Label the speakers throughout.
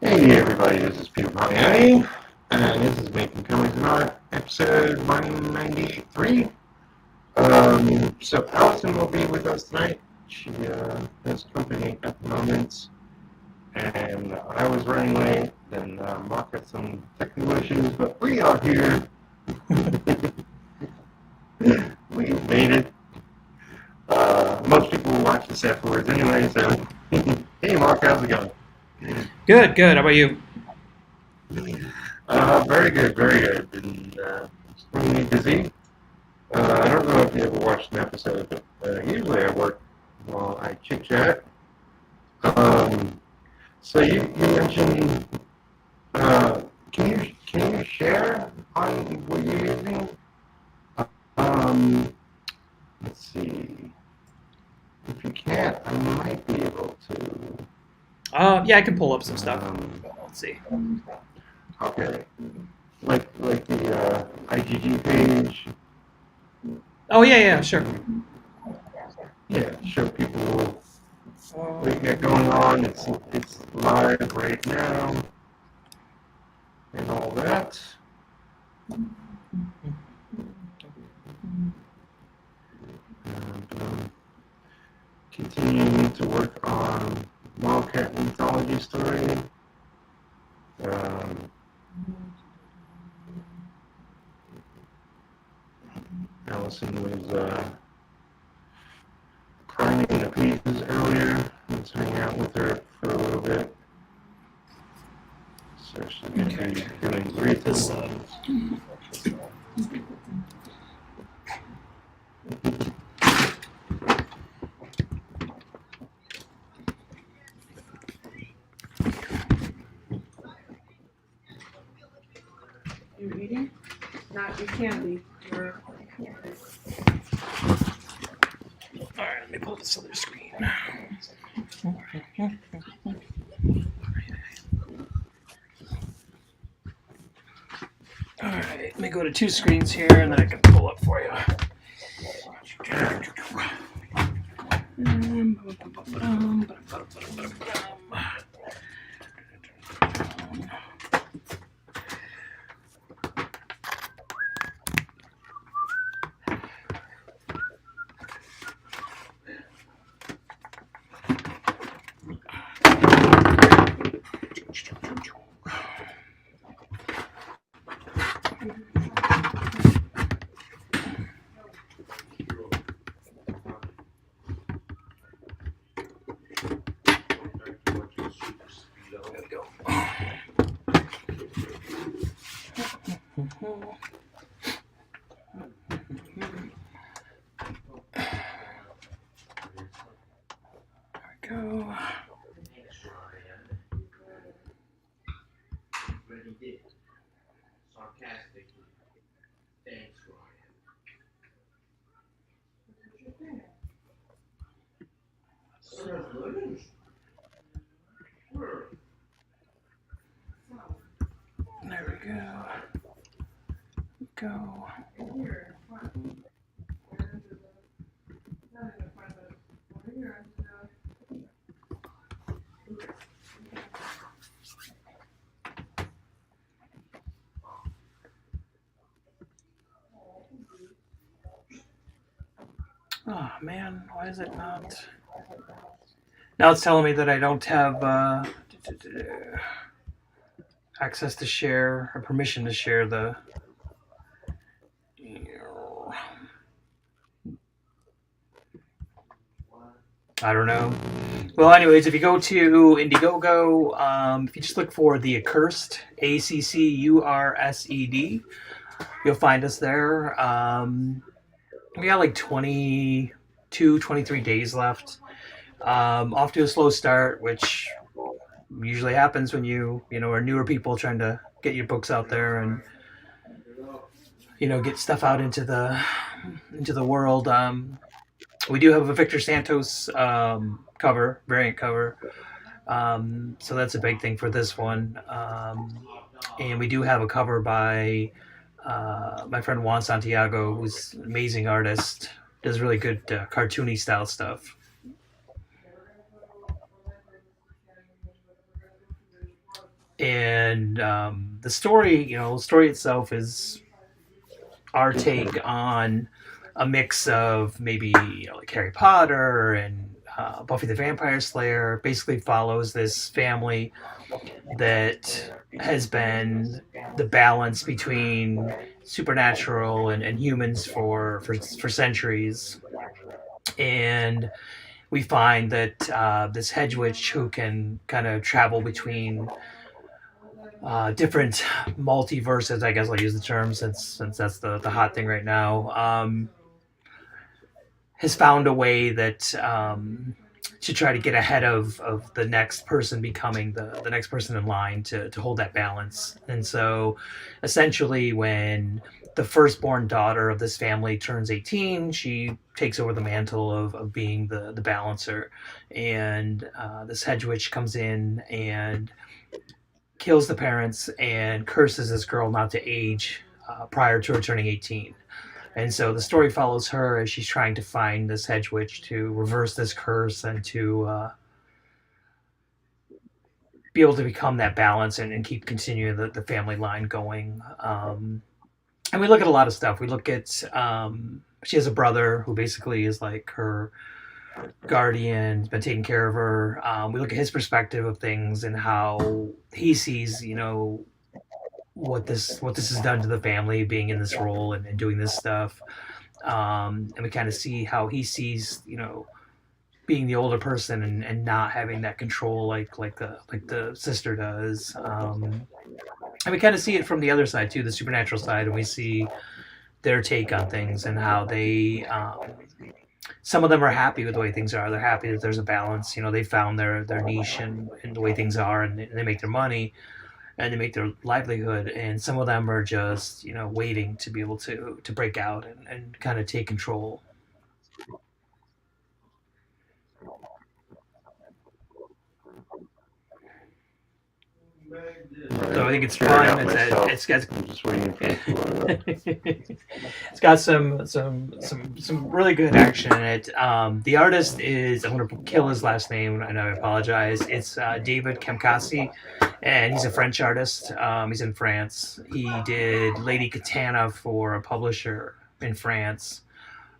Speaker 1: Hey everybody, this is Peter Palmiotti, and this is Making Comics and Art, episode 193. So Alison will be with us tonight. She has company at the moment, and I was running late, and Mark had some technical issues, but we are here. We made it. Most people will watch this afterwards anyway, so hey Mark, how's it going?
Speaker 2: Good. How about you?
Speaker 1: Very good, very good. Been extremely busy. I don't know if you ever watched an episode, but usually I work while I chit chat. So you mentioned, can you share on what you're using? Let's see. If you can't, I might be able to.
Speaker 2: Yeah, I can pull up some stuff. Let's see.
Speaker 1: Okay. Like the IGG page.
Speaker 2: Oh yeah, sure.
Speaker 1: Yeah, show people what you got going on. It's live right now, and all that. And, continuing to work on Wildcat Anthology story. Alison was priming the pages earlier. Let's hang out with her for a little bit. So she's going to be doing briefings.
Speaker 3: You eating? Not your candy. Your...
Speaker 2: All right, let me pull this other screen. All right, let me go to two screens here, and then I can pull up for you. There we go. Oh man, why is it not? Now it's telling me that I don't have access to share or permission to share the. I don't know. Well, anyways, if you go to Indiegogo, if you just look for the Accursed, Accursed, you'll find us there. We got like 22, 23 days left. Off to a slow start, which usually happens when you are newer people trying to get your books out there and get stuff out into the world. We do have a Victor Santos variant cover, so that's a big thing for this one. And we do have a cover by my friend Juan Santiago, who's an amazing artist, does really good cartoony style stuff. And the story itself is our take on a mix of maybe like Harry Potter and Buffy the Vampire Slayer. Basically follows this family that has been the balance between supernatural and humans for centuries. And we find that this hedge witch who can kind of travel between different multiverses, I guess I'll use the term since that's the hot thing right now, has found a way that to try to get ahead of the next person becoming the next person in line to hold that balance. And so essentially when the firstborn daughter of this family turns 18, she takes over the mantle of being the balancer. And this hedge witch comes in and kills the parents and curses this girl not to age prior to her turning 18. And so the story follows her as she's trying to find this hedge witch to reverse this curse and to be able to become that balance and keep continuing the family line going. And we look at a lot of stuff. We look at she has a brother who basically is like her guardian, has been taking care of her. We look at his perspective of things and how he sees, what this has done to the family, being in this role and doing this stuff. And we kind of see how he sees, being the older person and not having that control like the sister does. And we kind of see it from the other side too, the supernatural side, and we see their take on things and how they some of them are happy with the way things are. They're happy that there's a balance. They found their niche and the way things are, and they make their money and they make their livelihood. And some of them are just, waiting to be able to break out and kind of take control. So I think it's fun. It's got
Speaker 1: I'm just waiting for it.
Speaker 2: it's got some really good action in it. The artist is, I'm going to kill his last name and I apologize. It's David Kamkasi, and he's a French artist. He's in France. He did Lady Katana for a publisher in France.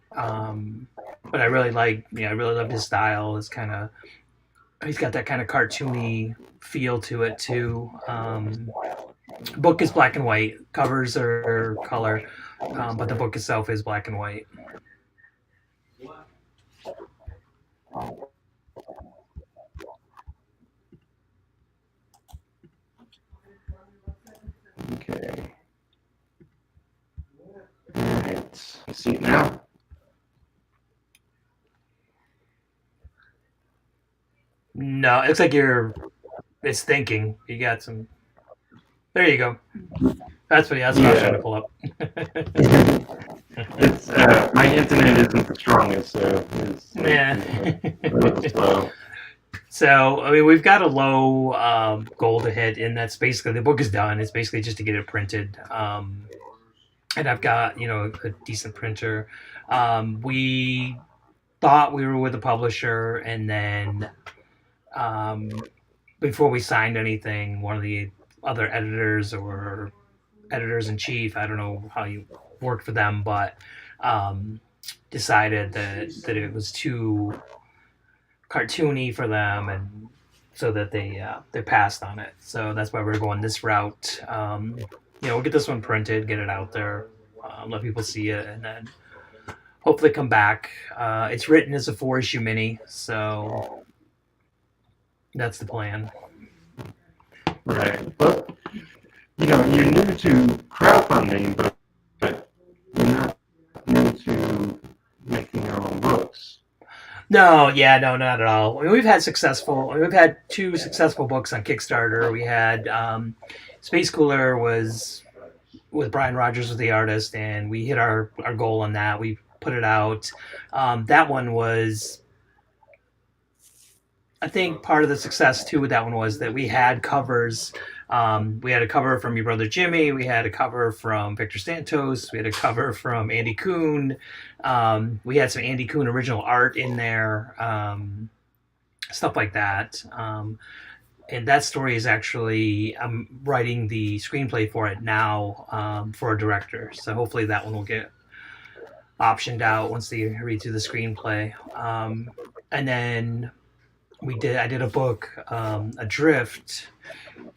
Speaker 2: But I really love his style. It's kind of, he's got that kind of cartoony feel to it too. Book is black and white. Covers are color, but the book itself is black and white.
Speaker 1: Okay. Alright. See it now?
Speaker 2: No, it looks like it's thinking. You got some. There you go. That's what I was trying to pull up.
Speaker 1: It's my internet isn't the strongest, so it's a little slow.
Speaker 2: So we've got a low goal to hit, and that's basically, the book is done. It's basically just to get it printed, and I've got a decent printer. We thought we were with a publisher, and then before we signed anything, one of the other editors or editors-in-chief, I don't know how you worked for them, but decided that it was too cartoony for them, and so that they passed on it. So that's why we're going this route. We'll get this one printed, get it out there, let people see it, and then hopefully come back. It's written as a 4-issue mini, so that's the plan.
Speaker 1: Right, but you're new to crowdfunding, but you're not new to making your own books.
Speaker 2: No, not at all. We've had two successful books on Kickstarter. We had Space Cooler was with Brian Rogers was the artist, and we hit our goal on that. We put it out. That one was, I think part of the success too with that one was that we had covers. We had a cover from Your Brother Jimmy. We had a cover from Victor Santos. We had a cover from Andy Kuhn. We had some Andy Kuhn original art in there, stuff like that. and that story is actually I'm writing the screenplay for it now for a director. So hopefully that one will get optioned out once they read through the screenplay. And then I did a book, Adrift,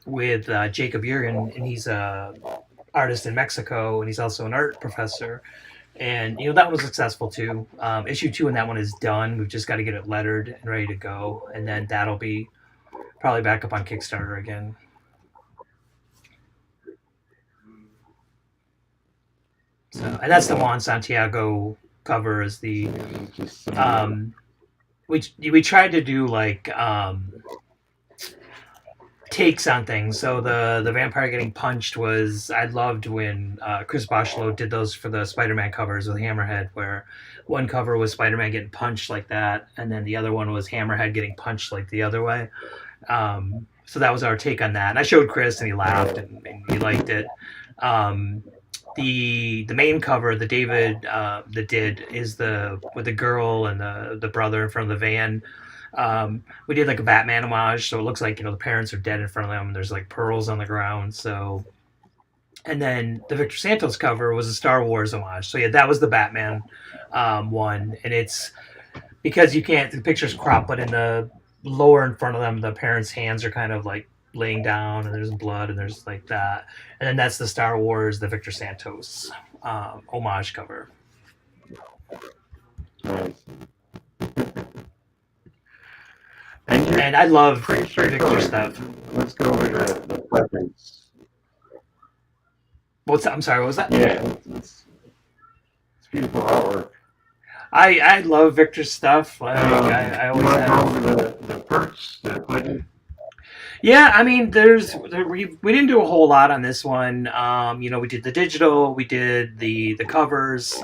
Speaker 2: with Jacob Jurgen, and he's a artist in Mexico, and he's also an art professor. And that one was successful too. Issue 2 in that one is done. We've just got to get it lettered and ready to go, and then that'll be probably back up on Kickstarter again. So, and that's the Juan Santiago cover. Is the we tried to do like takes on things. So the vampire getting punched was, I loved when Chris Boshlow did those for the Spider-Man covers with Hammerhead, where one cover was Spider-Man getting punched like that, and then the other one was Hammerhead getting punched like the other way. So that was our take on that. And I showed Chris, and he laughed and he liked it. The main cover that David that did is with the girl and the brother in front of the van. We did like a Batman homage, so it looks like the parents are dead in front of them, and there's like pearls on the ground. So, and then the Victor Santos cover was a Star Wars homage. So yeah, that was the Batman one, and it's because the picture's cropped, but in the lower in front of them, the parents' hands are kind of like laying down, and there's blood, and there's like that, and then that's the Star Wars, the Victor Santos homage cover.
Speaker 1: Nice.
Speaker 2: And I love Victor stuff.
Speaker 1: Let's go over the weapons.
Speaker 2: I'm sorry, what was that?
Speaker 1: Yeah, it's beautiful artwork.
Speaker 2: I love Victor's stuff. I always have.
Speaker 1: The perks, the equipment.
Speaker 2: Yeah, I mean, we didn't do a whole lot on this one. We did the digital, we did the covers.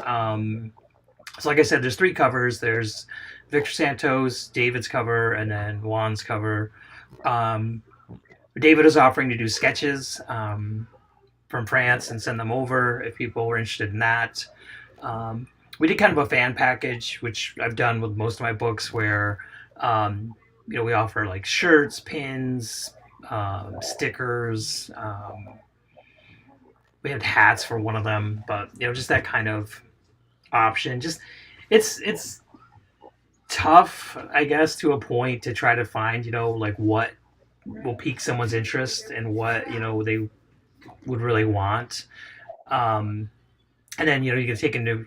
Speaker 2: So like I said, there's 3 covers. There's Victor Santos, David's cover, and then Juan's cover. David is offering to do sketches from France and send them over if people were interested in that. We did kind of a fan package, which I've done with most of my books, where we offer like shirts, pins, stickers. We had hats for one of them, but just that kind of option. Just it's tough, I guess, to a point to try to find like what will pique someone's interest and what they would really want. And then you can take into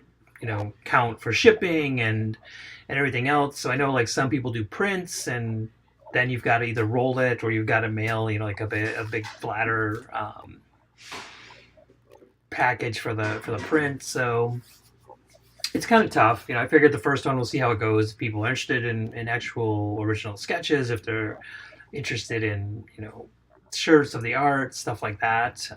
Speaker 2: count for shipping and everything else. So I know like some people do prints, and then you've got to either roll it or you've got to mail like a big flatter package for the print. So it's kind of tough. I figured the first one, we'll see how it goes. If people are interested in actual original sketches, if they're interested in shirts of the art, stuff like that,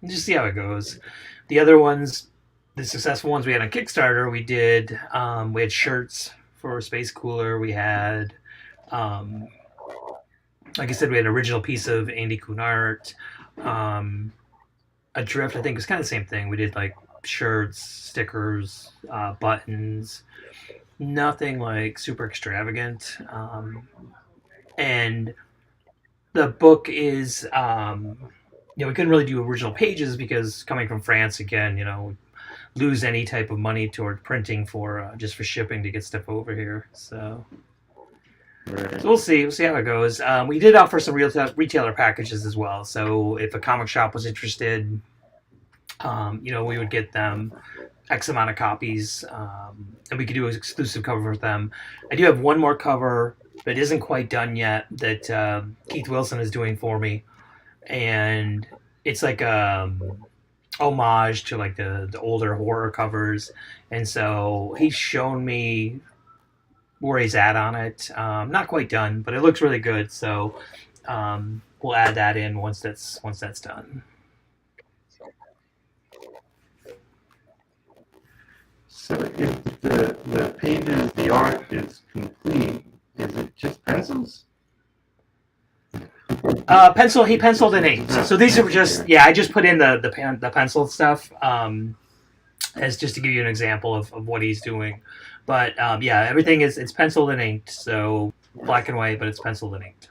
Speaker 2: just see how it goes. The other ones, the successful ones we had on Kickstarter, we had shirts for Space Cooler. We had like I said, we had an original piece of Andy Kuhn art. Adrift, I think, was kind of the same thing. We did like shirts, stickers, buttons, nothing like super extravagant. And the book is, we couldn't really do original pages because coming from France again, lose any type of money toward printing for just for shipping to get stuff over here. So we'll see how it goes. We did offer some retailer packages as well. So if a comic shop was interested, we would get them X amount of copies, and we could do an exclusive cover with them. I do have one more cover that isn't quite done yet that Keith Wilson is doing for me, and it's like homage to like the older horror covers, and so he's shown me where he's at on it. Not quite done, but it looks really good. So we'll add that in once that's done.
Speaker 1: So if the pages, the art is complete, is it just pencils?
Speaker 2: He penciled and inked. So these are just, I just put in the pencil stuff as just to give you an example of what he's doing. But everything it's penciled and inked. So black and white, but it's penciled and inked.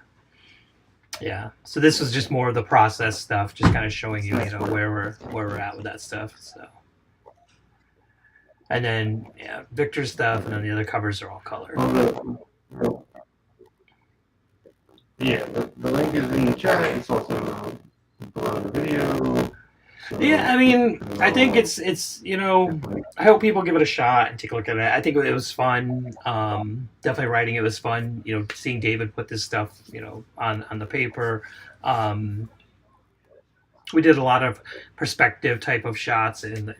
Speaker 2: Yeah. So this was just more of the process stuff, just kind of showing you, where we're at with that stuff. So, and then Victor's stuff, and then the other covers are all color.
Speaker 1: The link is in the chat. It's also below the video. So,
Speaker 2: Yeah, I mean, I think it's I hope people give it a shot and take a look at it. I think it was fun. Definitely writing it was fun. Seeing David put this stuff on the paper. We did a lot of perspective type of shots in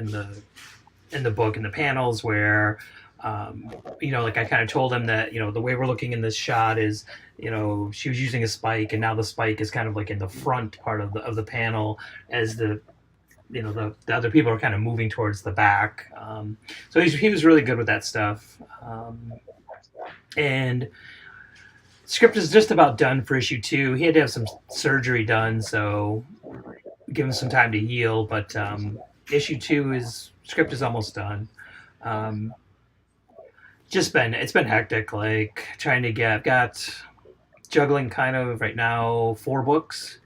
Speaker 2: the book, in the panels where like I kind of told him that the way we're looking in this shot is she was using a spike, and now the spike is kind of like in the front part of the panel as the other people are kind of moving towards the back. So he was really good with that stuff. And script is just about done for issue 2. He had to have some surgery done, so give him some time to heal. But issue 2 script is almost done. It's been hectic, like trying to got juggling kind of right now 4 books.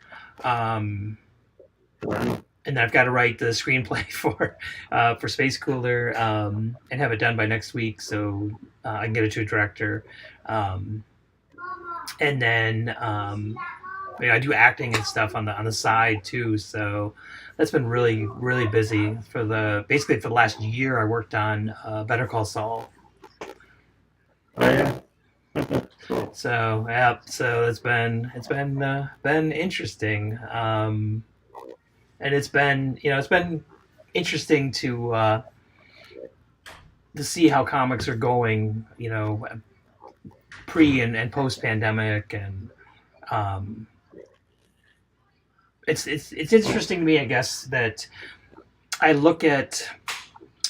Speaker 2: And I've got to write the screenplay for Space Cooler and have it done by next week, so I can get it to a director. And then I do acting and stuff on the side too, so that's been really, really busy for the last year. I worked on Better Call Saul.
Speaker 1: Oh yeah.
Speaker 2: So it's been interesting. And it's been interesting to see how comics are going, pre and post pandemic, and it's interesting to me, I guess, that I look at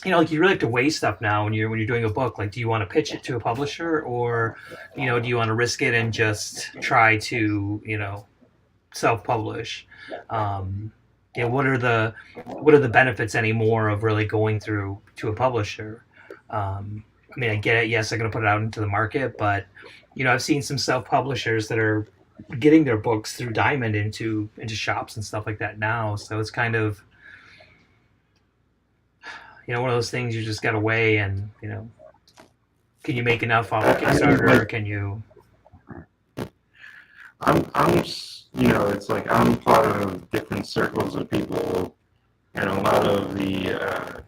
Speaker 2: like you really have to weigh stuff now when you're doing a book. Like, do you want to pitch it to a publisher, or do you want to risk it and just try to self-publish? What are the benefits anymore of really going through to a publisher? I mean, I get it. Yes, they're going to put it out into the market, but I've seen some self-publishers that are getting their books through Diamond into shops and stuff like that now. So it's kind of one of those things you just got to weigh, and can you make enough off of Kickstarter? Can you?
Speaker 1: It's like I'm part of different circles of people, and a lot of the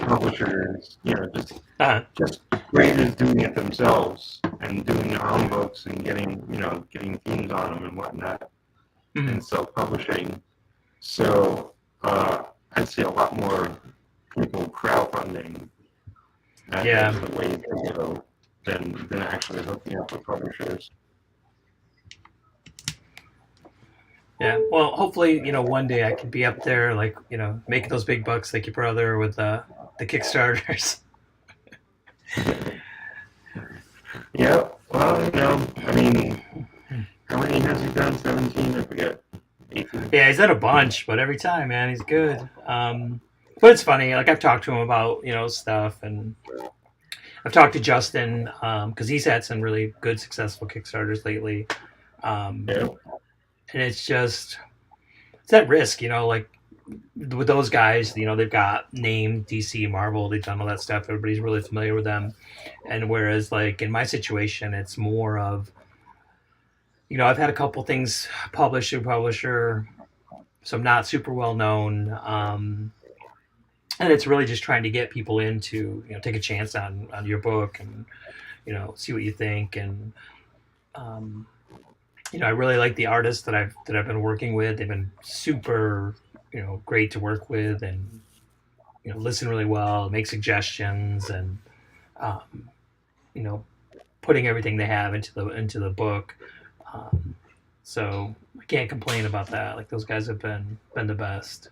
Speaker 1: publishers, just creators doing it themselves and doing their own books and getting themes on them and whatnot, and self-publishing. So I see a lot more people crowdfunding as the way to go than actually hooking up with publishers.
Speaker 2: Yeah, well, hopefully, one day I can be up there, like, making those big bucks like your brother with the Kickstarters.
Speaker 1: Yeah, well, I mean, how many has he done? 17? I forget. 18?
Speaker 2: Yeah, he's done a bunch, but every time, man, he's good. But it's funny, like, I've talked to him about, stuff, and I've talked to Justin, because he's had some really good, successful Kickstarters lately. And it's that risk, like with those guys, they've got name, DC, Marvel, they've done all that stuff. Everybody's really familiar with them. And whereas, like, in my situation, it's more of, I've had a couple things published through publisher, so I'm not super well known. And it's really just trying to get people in to, take a chance on your book and, see what you think. And, I really like the artists that I've been working with. They've been super, great to work with, and listen really well, make suggestions, and putting everything they have into the book. So I can't complain about that. Like, those guys have been the best.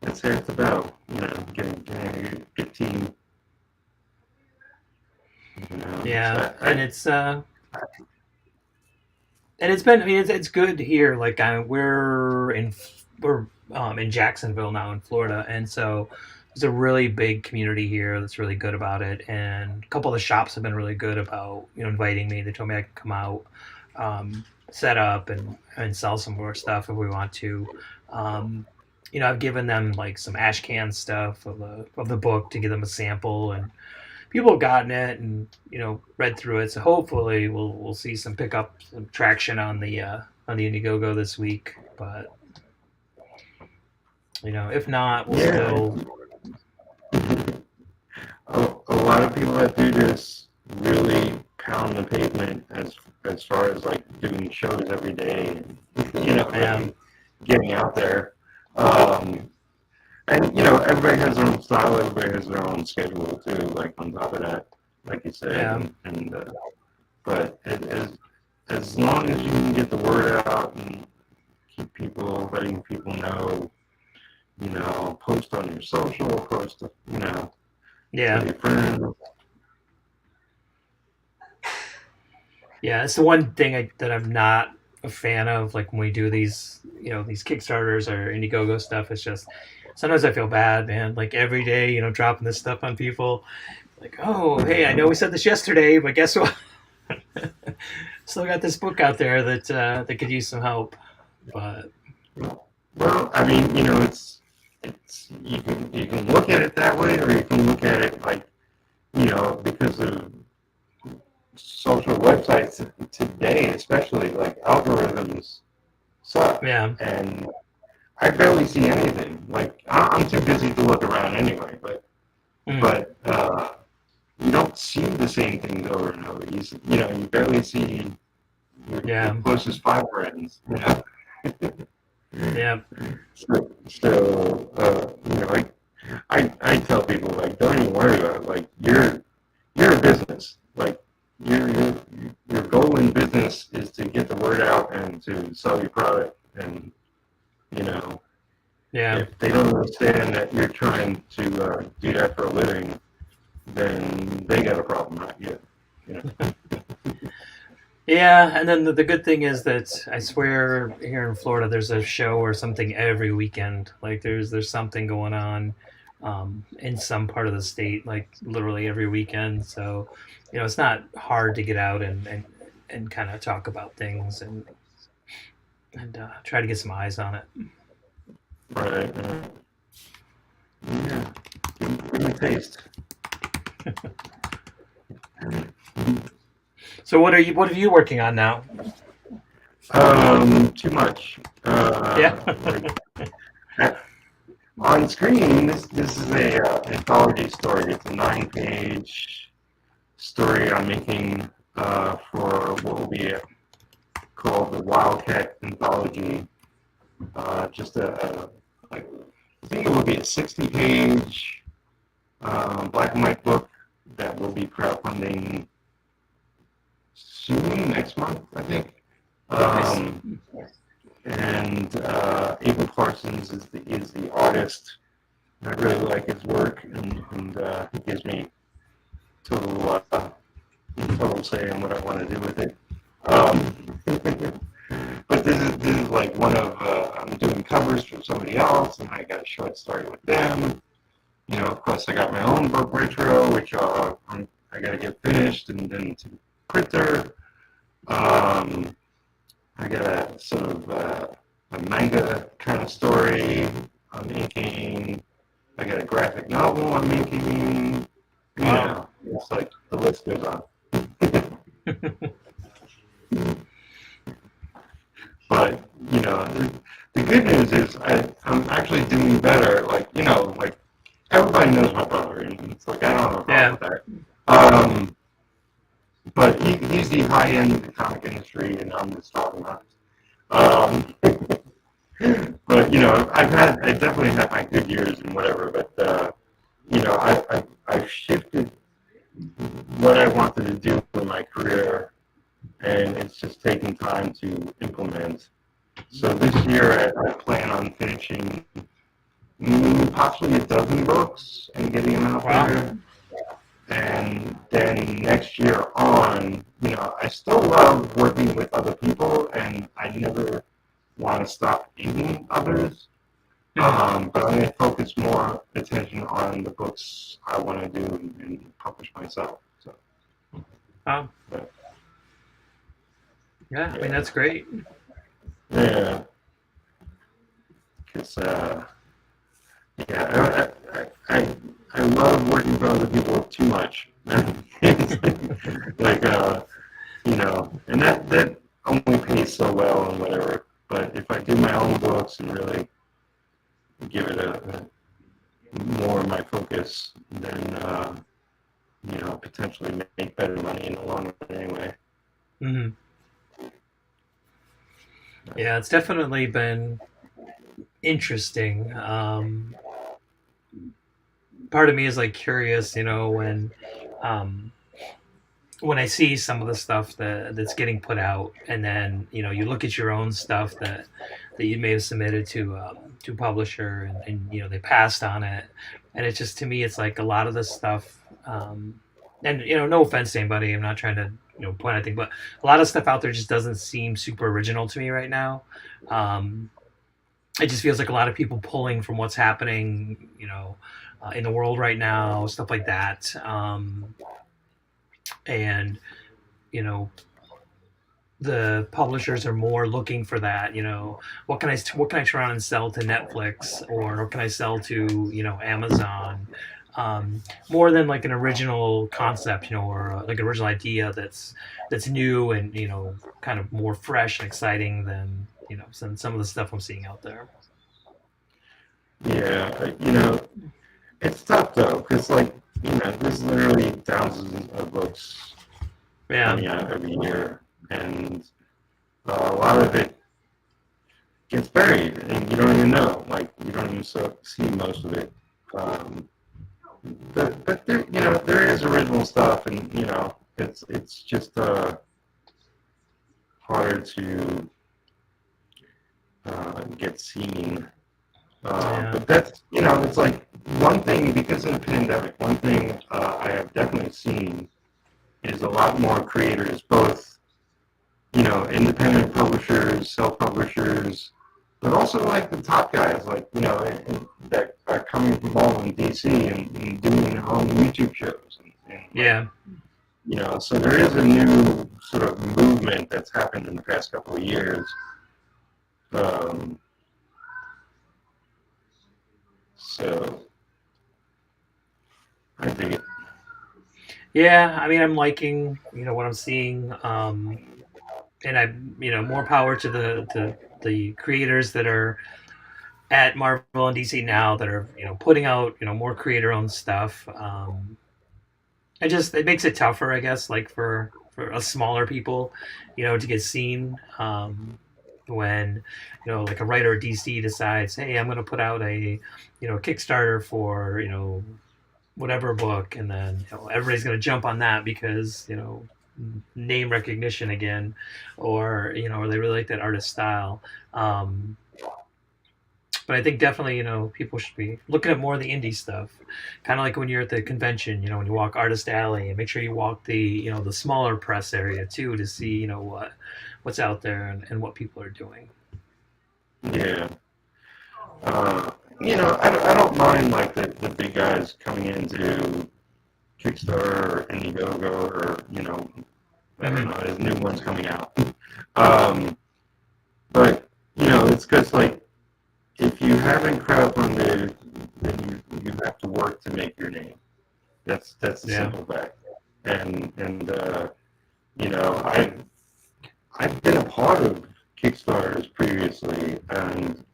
Speaker 1: That's what it's about, getting a good team.
Speaker 2: Yeah, and it's been. I mean, it's good here. Like, we're in Jacksonville now in Florida, and so there's a really big community here that's really good about it, and a couple of the shops have been really good about inviting me. They told me I could come out, set up, and sell some more stuff if we want to. Um, I've given them like some ash can stuff of the book to give them a sample, and people have gotten it and read through it. So hopefully we'll see some pickup, some traction on the Indiegogo this week. But if not, we'll still.
Speaker 1: A lot of people that do this really pound the pavement as far as like doing shows every day, and getting out there. And everybody has their own style, everybody has their own schedule too. Like on top of that, like you said, but as long as you can get the word out and keep letting people know, post on your social, post,
Speaker 2: Yeah.
Speaker 1: your friends.
Speaker 2: Yeah, it's the one thing that I'm not a fan of. Like when we do these, these Kickstarters or Indiegogo stuff, it's just sometimes I feel bad, man. Like every day, dropping this stuff on people. Like, oh, hey, I know we said this yesterday, but guess what? Still got this book out there that could use some help. But
Speaker 1: well, I mean, it's you can look at it that way, or you can look at it like, because of social websites today, especially, like algorithms suck.
Speaker 2: Yeah.
Speaker 1: And I barely see anything. Like I'm too busy to look around anyway. But you don't see the same things over and over. You barely see your closest 5 friends.
Speaker 2: Yeah.
Speaker 1: So I tell people, like, don't even worry about it. Like you're a business. Like your goal in business is to get the word out and to sell your product. And if they don't understand that you're trying to do that for a living, then they got a problem, not you.
Speaker 2: Yeah, and then the good thing is that I swear here in Florida there's a show or something every weekend. Like there's something going on in some part of the state, like literally every weekend. So it's not hard to get out and kind of talk about things and try to get some eyes on it.
Speaker 1: Right. Yeah. Give me a taste.
Speaker 2: So what are you working on now?
Speaker 1: Too much.
Speaker 2: Yeah.
Speaker 1: On screen, this is a anthology story. It's a 9-page story I'm making for what will be called the Wildcat Anthology. Just I think it will be a 60-page black and white book that will be crowdfunding soon, next month, I think. And Abel Parsons is the artist. I really like his work, and he gives me total say on what I want to do with it. But this is like one of I'm doing covers for somebody else, and I got a short story with them. Of course, I got my own book retro, which I got to get finished and then to printer. I got a sort of a manga kind of story I'm making. I got a graphic novel I'm making. It's like the list goes on. But the good news is I'm actually doing better. Like everybody knows my brother, and it's like I don't have a problem with that. But he's the high end of the comic industry, and I'm just talking about. But I definitely had my good years and whatever. But I've shifted what I wanted to do in my career, and it's just taking time to implement. So this year I plan on finishing possibly a dozen books and getting them out there. And then next year on, I still love working with other people, and I never want to stop aiding others. But I'm going to focus focus more attention on the books I want to do and publish myself. So.
Speaker 2: Yeah, I mean that's great.
Speaker 1: Yeah. Because I love working for other people too much. like and that only pays so well and whatever. But if I do my own books and really give it a more of my focus, then potentially make better money in the long run anyway.
Speaker 2: Mm-hmm. Yeah, it's definitely been interesting. Part of me is like curious, when I see some of the stuff that's getting put out, and then you look at your own stuff that you may have submitted to publisher, and they passed on it, and it's just, to me, it's like a lot of this stuff. And no offense to anybody, I'm not trying to point anything, but a lot of stuff out there just doesn't seem super original to me right now. It just feels like a lot of people pulling from what's happening, in the world right now, stuff like that. And the publishers are more looking for that. What can I turn around and sell to Netflix, or what can I sell to Amazon? More than like an original concept, or like an original idea that's new and kind of more fresh and exciting than some of the stuff I'm seeing out there.
Speaker 1: Yeah, it's tough though, because there's literally thousands of books coming out every year, and a lot of it gets buried, and you don't even know. You don't even see most of it. But there is original stuff, and it's just harder to get seen. But that's it's like one thing, because of the pandemic. One thing I have definitely seen is a lot more creators, both independent publishers, self-publishers, but also like the top guys, that are coming from all in DC and doing their own YouTube shows. So there is a new sort of movement that's happened in the past couple of years. So I think it.
Speaker 2: Yeah, I mean, I'm liking what I'm seeing, and I more power to the creators that are at Marvel and DC now, that are putting out more creator-owned stuff. It makes it tougher, I guess, like for us smaller people, to get seen. When like a writer at DC decides, hey, I'm going to put out a Kickstarter for whatever book, and then everybody's going to jump on that because name recognition again, or or they really like that artist style. But I think definitely people should be looking at more of the indie stuff, kind of like when you're at the convention, when you walk Artist Alley, and make sure you walk the the smaller press area too, to see what's out there and what people are doing.
Speaker 1: Yeah. I don't mind like the big guys coming into Kickstarter or Indiegogo, or I don't know, there's new ones coming out. But it's because if you haven't crowdfunded, then you have to work to make your name. That's the simple fact. And I've been a part of Kickstarters previously, and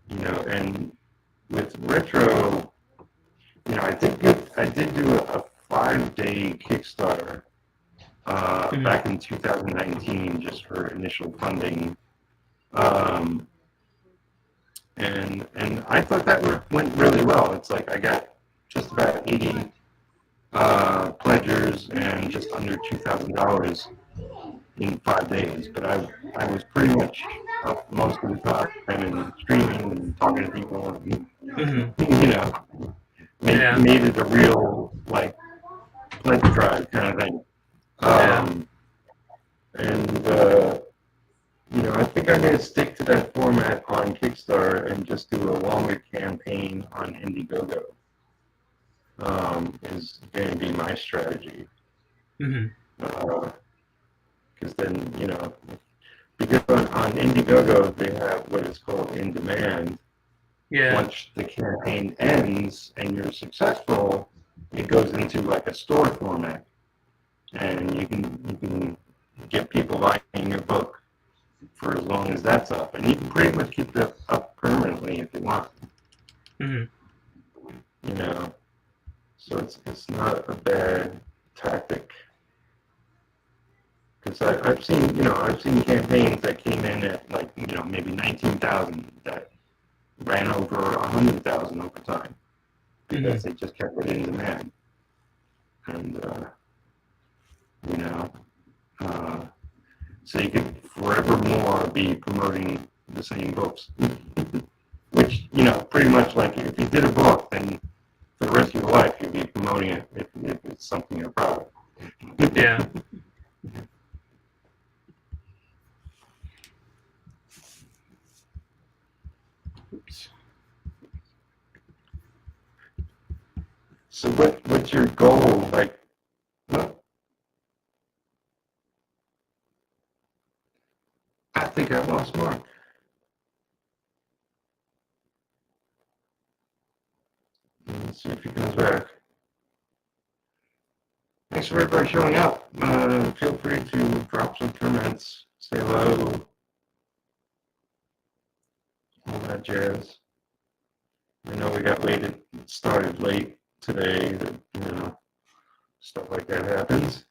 Speaker 1: and with Retro, I did do a 5-day Kickstarter back in 2019, just for initial funding, and I thought that went really well. It's like I got just about 80 pledgers and just under $2,000 in 5 days, but I was pretty much up most of the time and streaming and talking to people, and made it a real pledge drive kind of thing. And I think think I'm going to stick to that format on Kickstarter and just do a longer campaign on Indiegogo. Is going to be my strategy. Because then, you know, because on Indiegogo they have what is called in demand.
Speaker 2: Yeah.
Speaker 1: Once the campaign ends and you're successful, it goes into like a store format, and you can get people buying your book for as long as that's up, and you can pretty much keep that up permanently if you want. You know, so it's not a bad tactic. Because I've seen campaigns that came in at like, you know, maybe 19,000 that ran over 100,000 over time because they just kept it in demand, and you know, so you could forevermore be promoting the same books, which, you know, pretty much like if you did a book, then for the rest of your life you'd be promoting it if it's something you're proud of.
Speaker 2: Yeah. Oops.
Speaker 1: So what's your goal? Like, well, I think I lost Mark. Let's see if he comes back. Thanks for everybody showing up. Feel free to drop some comments, say hello, all that jazz. I know we got started late today, but, you know, stuff like that happens.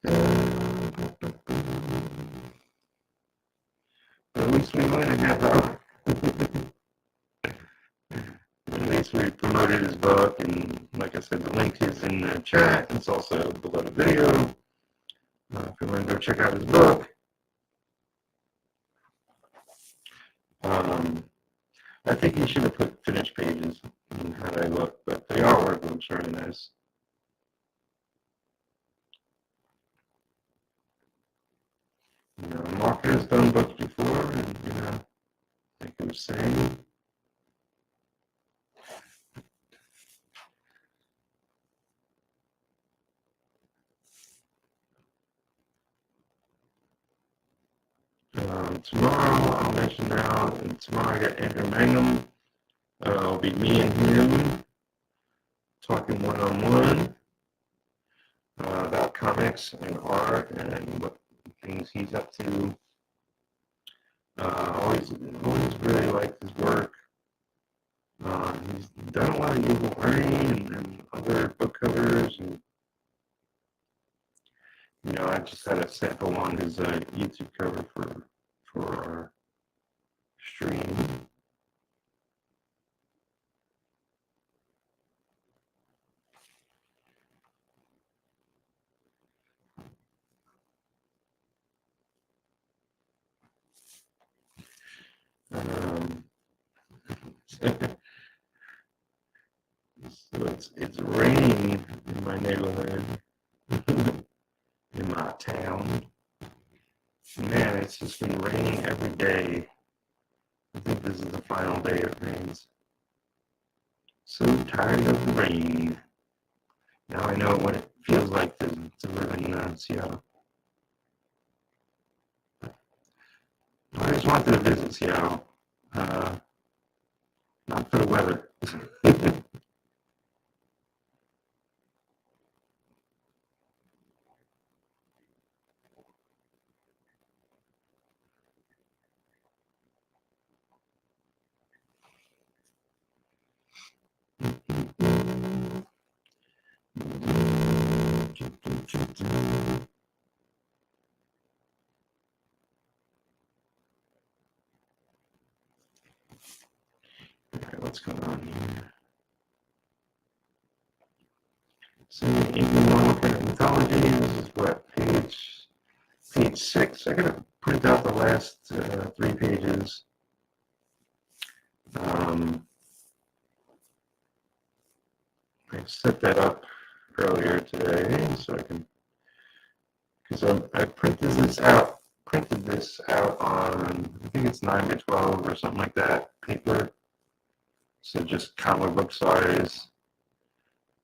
Speaker 1: But at least we went and have our at least we promoted his book, and like I said, the link is in the chat. It's also below the video. If you want to go check out his book. I think he should have put finished pages and how they look, but the artwork looks very nice. You know, Mark has done books before, and, you know, like I was saying, tomorrow, I'll mention now, and tomorrow I got Andrew Mangum. It'll be me and him talking one-on-one about comics and art and what things he's up to. Always really liked his work. He's done a lot of Evil Rain and other book covers, and, you know, I just had a sample on his YouTube cover for our stream. So it's raining in my neighborhood, in my town. Man, it's just been raining every day. I think this is the final day it rains. So tired of the rain. Now I know what it feels like to live in Seattle. I just wanted to visit Seattle. Not for the weather. Alright, what's going on here? So, Wildcat Anthology, this is what, page 6. I gotta print out the last 3 pages. I set that up earlier today so I can, because I printed this out on, I think it's 9 by 12 or something like that paper. So just comic book size.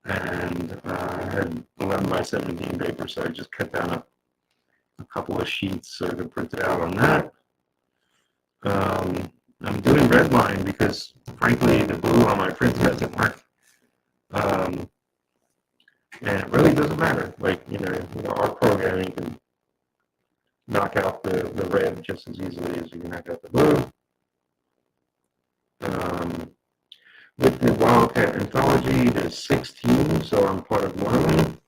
Speaker 1: And I had 11 by 17 paper, so I just cut down a couple of sheets so I could print it out on that. I'm doing red line because, frankly, the blue on my printer doesn't work. And it really doesn't matter. Like, our programming can knock out the red just as easily as you can knock out the blue. With the Wildcat Anthology, there's 6 teams, so I'm part of one of them.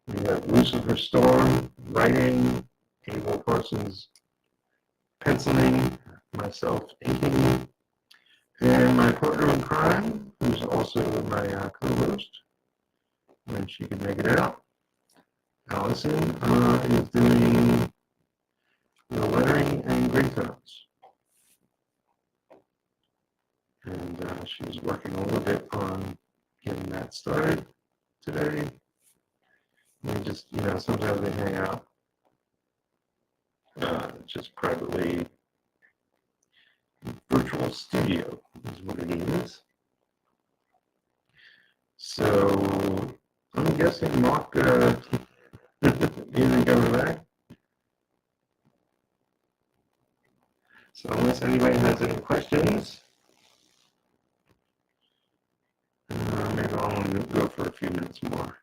Speaker 1: We have Lucifer Storm writing, Abel Parsons penciling, myself inking, and my partner in crime, who's also my co-host, when she can make it out. Alison is doing the lettering and gray tones. And she's working a little bit on getting that started today. We just, sometimes they hang out just privately. Virtual studio is what it is. So I'm guessing Mark isn't coming back. So unless anybody has any questions, maybe I'll go for a few minutes more.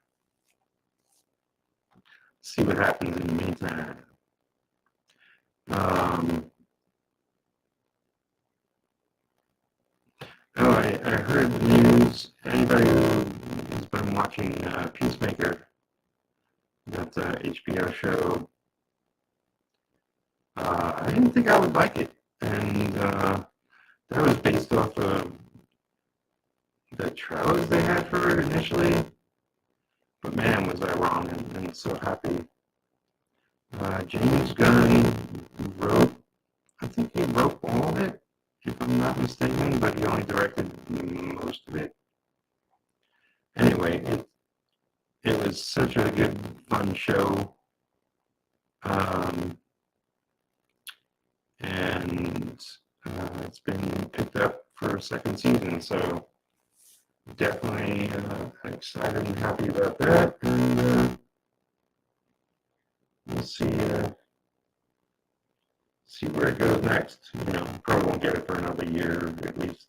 Speaker 1: See what happens in the meantime. I heard the news. Anybody who has been watching Peacemaker, that HBO show, I didn't think I would like it. And that was based off of the trailers they had for it initially. But man, was I wrong, and so happy. James Gunn I think he wrote all of it, if I'm not mistaken, but he only directed most of it. Anyway, it was such a good, fun show. And it's been picked up for a second season, so definitely excited and happy about that. And we'll see where it goes next. Probably won't get it for another year at least.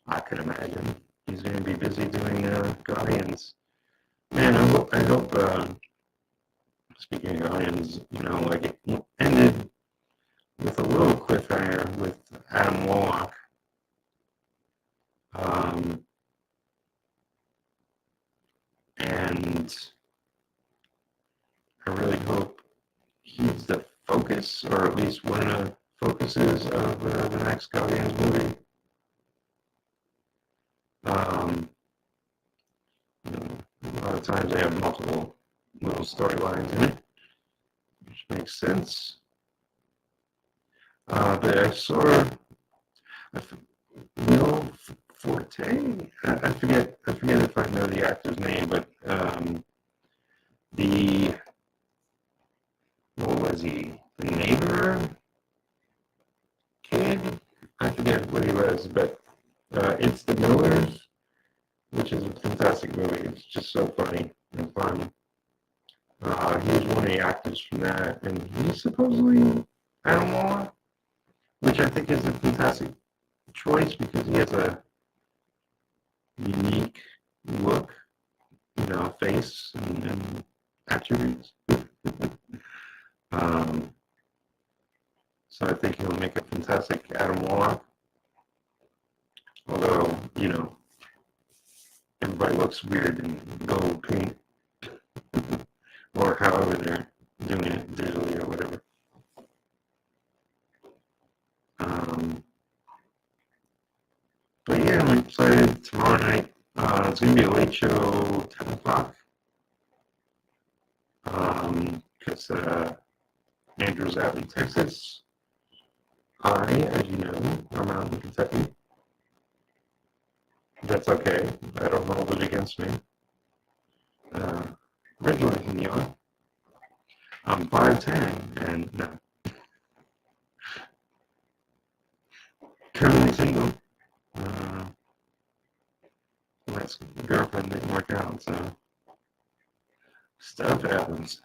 Speaker 1: I could imagine he's going to be busy doing Guardians. Man, I hope. Speaking of Guardians, it ended with a little cliffhanger with Adam Warlock. And I really hope he's the focus, or at least one of the focuses of the next Guardians movie. A lot of times they have multiple little storylines in it, which makes sense. But I saw Will Forte. I forget if I know the actor's name, but what was he? The neighbor kid? I forget what he was, but it's The Millers, which is a fantastic movie. It's just so funny and fun. He was one of the actors from that, and he's supposedly Adam Warlock, which I think is a fantastic choice because he has a unique look, face and attributes. So I think he'll make a fantastic Adam Warlock. Although, everybody looks weird in gold paint. Or however they're doing it digitally or whatever. But yeah, I'm excited. Tomorrow night, it's going to be a late show, 10 o'clock. Because Andrew's out in Texas. as you know, I'm out in Kentucky. That's okay. I don't hold it against me. Originally from New York. I'm 5'10", and no. Currently single. My girlfriend didn't work out, so stuff happens.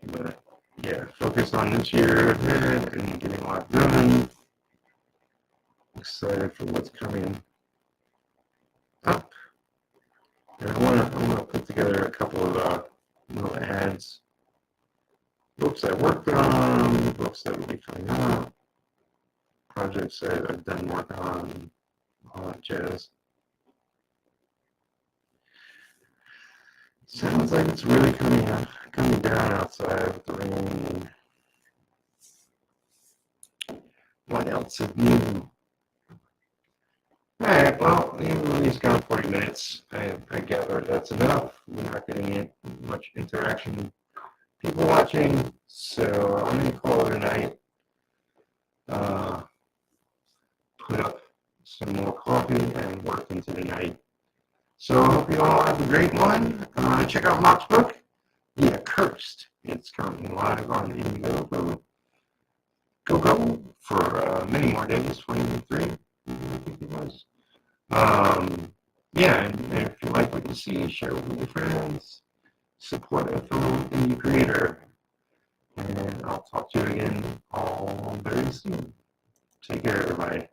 Speaker 1: But yeah, focus on this year ahead and getting a lot done. Excited for what's coming up. And I want to put together a couple of little ads, books I worked on, books that will be coming out, projects that I've done work on, all that jazz. Sounds like it's really coming down outside with the rain. What else is new? Alright, well, you've at least gone 40 minutes. I gather that's enough. We're not getting much interaction. People watching, so I'm going to call it a night. Put up some more coffee and work into the night. So I hope you all have a great one. Check out Mark's book, The Accursed. It's currently live on Indiegogo. Go for many more days, 23, I think it was. Yeah, and if you like what you see, share it with your friends. Support a fellow indie creator. And I'll talk to you again all very soon. Take care, everybody.